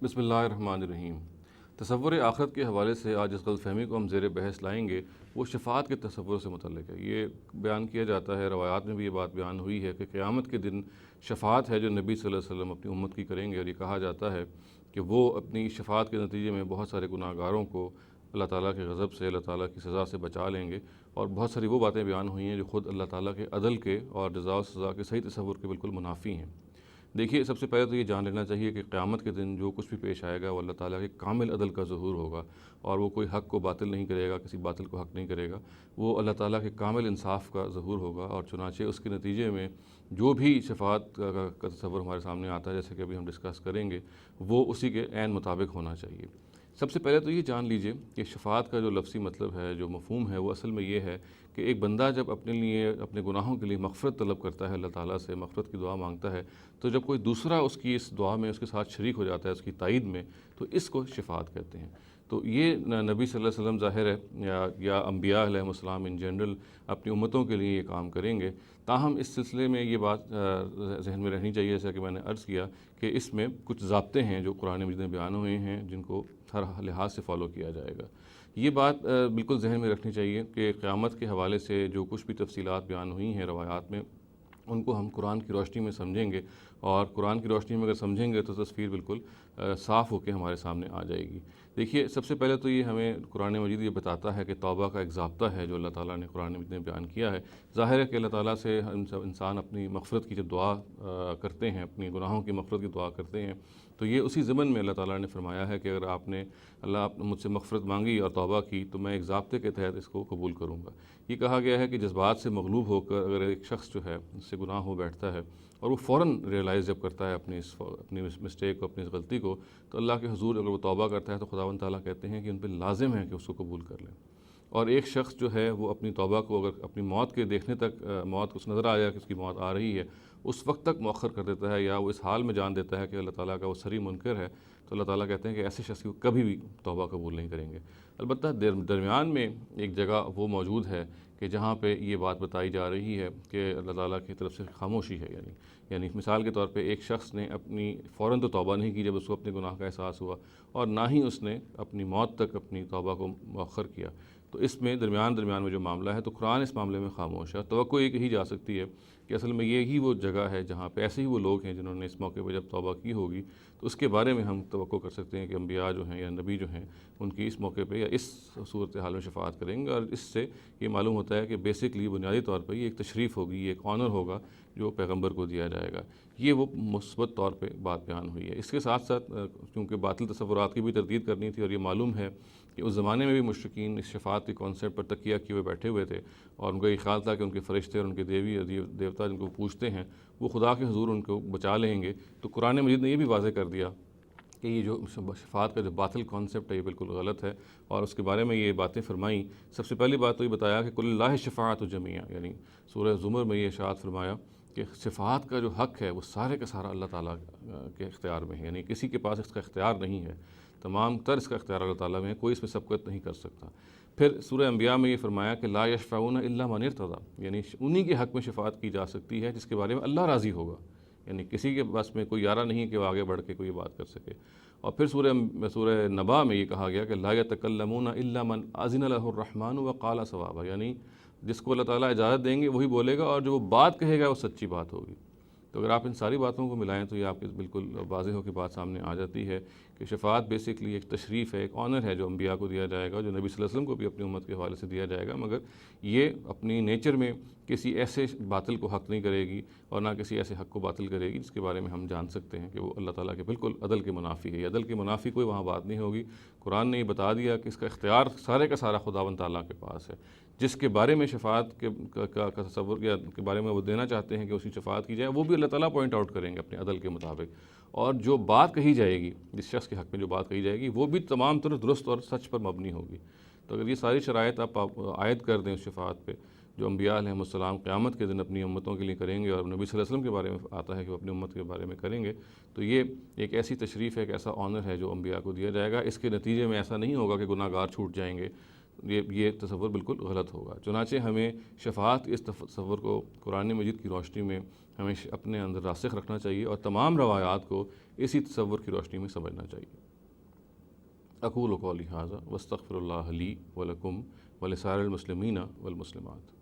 بسم اللہ الرحمن الرحیم۔ تصور آخرت کے حوالے سے آج جس غلط فہمی کو ہم زیر بحث لائیں گے وہ شفاعت کے تصور سے متعلق ہے۔ یہ بیان کیا جاتا ہے، روایات میں بھی یہ بات بیان ہوئی ہے کہ قیامت کے دن شفاعت ہے جو نبی صلی اللہ علیہ وسلم اپنی امت کی کریں گے، اور یہ کہا جاتا ہے کہ وہ اپنی شفاعت کے نتیجے میں بہت سارے گناہ گاروں کو اللہ تعالیٰ کے غضب سے، اللہ تعالیٰ کی سزا سے بچا لیں گے۔ اور بہت ساری وہ باتیں بیان ہوئی ہیں جو خود اللہ تعالیٰ کے عدل کے اور جزا و سزا کے صحیح تصور کے بالکل منافی ہیں۔ دیکھیے، سب سے پہلے تو یہ جان لینا چاہیے کہ قیامت کے دن جو کچھ بھی پیش آئے گا وہ اللہ تعالیٰ کے کامل عدل کا ظہور ہوگا، اور وہ کوئی حق کو باطل نہیں کرے گا، کسی باطل کو حق نہیں کرے گا۔ وہ اللہ تعالیٰ کے کامل انصاف کا ظہور ہوگا، اور چنانچہ اس کے نتیجے میں جو بھی شفاعت کا تصور ہمارے سامنے آتا ہے، جیسے کہ ابھی ہم ڈسکس کریں گے، وہ اسی کے عین مطابق ہونا چاہیے۔ سب سے پہلے تو یہ جان لیجئے کہ شفاعت کا جو لفظی مطلب ہے، جو مفہوم ہے، وہ اصل میں یہ ہے کہ ایک بندہ جب اپنے لیے، اپنے گناہوں کے لیے مغفرت طلب کرتا ہے، اللہ تعالیٰ سے مغفرت کی دعا مانگتا ہے، تو جب کوئی دوسرا اس کی اس دعا میں اس کے ساتھ شریک ہو جاتا ہے، اس کی تائید میں، تو اس کو شفاعت کہتے ہیں۔ تو یہ نبی صلی اللہ علیہ وسلم ظاہر ہے یا انبیاء علیہ السلام ان جنرل اپنی امتوں کے لیے یہ کام کریں گے۔ تاہم اس سلسلے میں یہ بات ذہن میں رہنی چاہیے، جیسا کہ میں نے عرض کیا، کہ اس میں کچھ ضابطے ہیں جو قرآن مجید میں بیان ہوئے ہیں، جن کو ہر لحاظ سے فالو کیا جائے گا۔ یہ بات بالکل ذہن میں رکھنی چاہیے کہ قیامت کے حوالے سے جو کچھ بھی تفصیلات بیان ہوئی ہیں روایات میں، ان کو ہم قرآن کی روشنی میں سمجھیں گے، اور قرآن کی روشنی میں اگر سمجھیں گے تو تصویر بالکل صاف ہو کے ہمارے سامنے آ جائے گی۔ دیکھیے، سب سے پہلے تو یہ ہمیں قرآن مجید یہ بتاتا ہے کہ توبہ کا ایک ضابطہ ہے جو اللہ تعالیٰ نے قرآن مجید میں بیان کیا ہے۔ ظاہر ہے کہ اللہ تعالیٰ سے انسان اپنی مغفرت کی جب دعا کرتے ہیں، اپنی گناہوں کی مغفرت کی دعا کرتے ہیں، تو یہ اسی ضمن میں اللہ تعالیٰ نے فرمایا ہے کہ اگر آپ نے مجھ سے مغفرت مانگی اور توبہ کی تو میں ایک ضابطے کے تحت اس کو قبول کروں گا۔ یہ کہا گیا ہے کہ جذبات سے مغلوب ہو کر اگر ایک شخص جو ہے اس سے گناہ ہو بیٹھتا ہے، اور وہ فوراً ریئلائز جب کرتا ہے اپنی اس مسٹیک کو، اپنی اس غلطی کو، تو اللہ کے حضور اگر وہ توبہ کرتا ہے تو خداوند تعالیٰ کہتے ہیں کہ ان پہ لازم ہے کہ اس کو قبول کر لیں۔ اور ایک شخص جو ہے وہ اپنی توبہ کو اگر اپنی موت کے دیکھنے تک، موت اس نظر آ جائے کہ اس کی موت آ رہی ہے، اس وقت تک مؤخر کر دیتا ہے، یا وہ اس حال میں جان دیتا ہے کہ اللہ تعالیٰ کا وہ صریح منکر ہے، تو اللہ تعالیٰ کہتے ہیں کہ ایسے شخص کو کبھی بھی توبہ قبول نہیں کریں گے۔ البتہ درمیان میں ایک جگہ وہ موجود ہے کہ جہاں پہ یہ بات بتائی جا رہی ہے کہ اللہ تعالیٰ کی طرف سے خاموشی ہے، یعنی مثال کے طور پہ ایک شخص نے اپنی فوراً تو توبہ نہیں کی جب اس کو اپنے گناہ کا احساس ہوا، اور نہ ہی اس نے اپنی موت تک اپنی توبہ کو مؤخر کیا۔ تو اس میں درمیان میں جو معاملہ ہے، تو قرآن اس معاملے میں خاموش ہے۔ توقع یہ کہی جا سکتی ہے کہ اصل میں یہی وہ جگہ ہے جہاں پہ ایسے ہی وہ لوگ ہیں جنہوں نے اس موقع پہ جب توبہ کی ہوگی، تو اس کے بارے میں ہم توقع کر سکتے ہیں کہ انبیاء جو ہیں یا نبی جو ہیں ان کی اس موقع پہ یا اس صورتحال میں شفاعت کریں گے۔ اور اس سے یہ معلوم ہوتا ہے کہ بیسکلی بنیادی طور پر یہ ایک تشریف ہوگی، یہ ایک آنر ہوگا جو پیغمبر کو دیا جائے گا۔ یہ وہ مثبت طور پہ بات بیان ہوئی ہے۔ اس کے ساتھ ساتھ کیونکہ باطل تصورات کی بھی تردید کرنی تھی، اور یہ معلوم ہے کہ اس زمانے میں بھی مشرکین اس شفاعت کے کانسیپٹ پر تکیہ کیے ہوئے بیٹھے ہوئے تھے، اور ان کا یہ خیال تھا کہ ان کے فرشتے اور ان کے دیوی اور دیوتا جن کو پوچھتے ہیں وہ خدا کے حضور ان کو بچا لیں گے۔ تو قرآن مجید نے یہ بھی واضح کر دیا کہ یہ جو شفاعت کا جو باطل کانسیپٹ ہے یہ بالکل غلط ہے، اور اس کے بارے میں یہ باتیں فرمائیں۔ سب سے پہلی بات تو یہ بتایا کہ قل اللہ شفاعت جمیعا، یعنی سورہ زمر میں یہ ارشاد فرمایا کہ شفاعت کا جو حق ہے وہ سارے کا سارا اللہ تعالیٰ کے اختیار میں ہے، یعنی کسی کے پاس اس کا اختیار نہیں ہے، تمام تر اس کا اختیار اللہ تعالیٰ میں ہے، کوئی اس میں سبقت نہیں کر سکتا۔ پھر سورہ انبیاء میں یہ فرمایا کہ لا یشفعون الا من ارتضی، یعنی انہی کے حق میں شفاعت کی جا سکتی ہے جس کے بارے میں اللہ راضی ہوگا، یعنی کسی کے بس میں کوئی یارہ نہیں کہ وہ آگے بڑھ کے کوئی بات کر سکے۔ اور پھر سورہ نبا میں یہ کہا گیا کہ لا یتکلمون الا من اذن له الرحمن وقال صوابا، یعنی جس کو اللہ تعالیٰ اجازت دیں گے وہی بولے گا، اور جو وہ بات کہے گا وہ سچی بات ہوگی۔ تو اگر آپ ان ساری باتوں کو ملائیں تو یہ آپ کے بالکل واضح ہو کے بات سامنے آ جاتی ہے کہ شفاعت بیسکلی ایک تشریف ہے، ایک آنر ہے جو انبیاء کو دیا جائے گا، جو نبی صلی اللہ علیہ وسلم کو بھی اپنی امت کے حوالے سے دیا جائے گا، مگر یہ اپنی نیچر میں کسی ایسے باطل کو حق نہیں کرے گی، اور نہ کسی ایسے حق کو باطل کرے گی جس کے بارے میں ہم جان سکتے ہیں کہ وہ اللہ تعالیٰ کے بالکل عدل کے منافی ہے۔ عدل کے منافی کوئی وہاں بات نہیں ہوگی۔ قرآن نے یہ بتا دیا کہ اس کا اختیار سارے کا سارا خداوند تعالیٰ کے پاس ہے۔ جس کے بارے میں شفاعت کا تصور یا کے بارے میں وہ دینا چاہتے ہیں کہ اس کی شفاعت کی جائے، وہ بھی اللہ تعالیٰ پوائنٹ آؤٹ کریں گے اپنے عدل کے مطابق، اور جو بات کہی جائے گی، جس شخص کے حق میں جو بات کہی جائے گی، وہ بھی تمام طرح درست اور سچ پر مبنی ہوگی۔ تو اگر یہ ساری شرائط آپ عائد کر دیں اس شفاعت پہ جو انبیاء علیہ السلام قیامت کے دن اپنی امتوں کے لیے کریں گے، اور نبی صلی اللہ علیہ وسلم کے بارے میں آتا ہے کہ وہ اپنی امت کے بارے میں کریں گے، تو یہ ایک ایسی تشریف ہے، ایک ایسا آنر ہے جو انبیاء کو دیا جائے گا۔ اس کے نتیجے میں ایسا نہیں ہوگا کہ گناہ گار چھوٹ جائیں گے، یہ تصور بالکل غلط ہوگا۔ چنانچہ ہمیں شفاعت کے اس تصور کو قرآن مجید کی روشنی میں ہمیں اپنے اندر راسخ رکھنا چاہیے اور تمام روایات کو اسی تصور کی روشنی میں سمجھنا چاہیے۔ اقول قولی ھذا واستغفر اللہ لی ولکم ولسائر المسلمین والمسلمات۔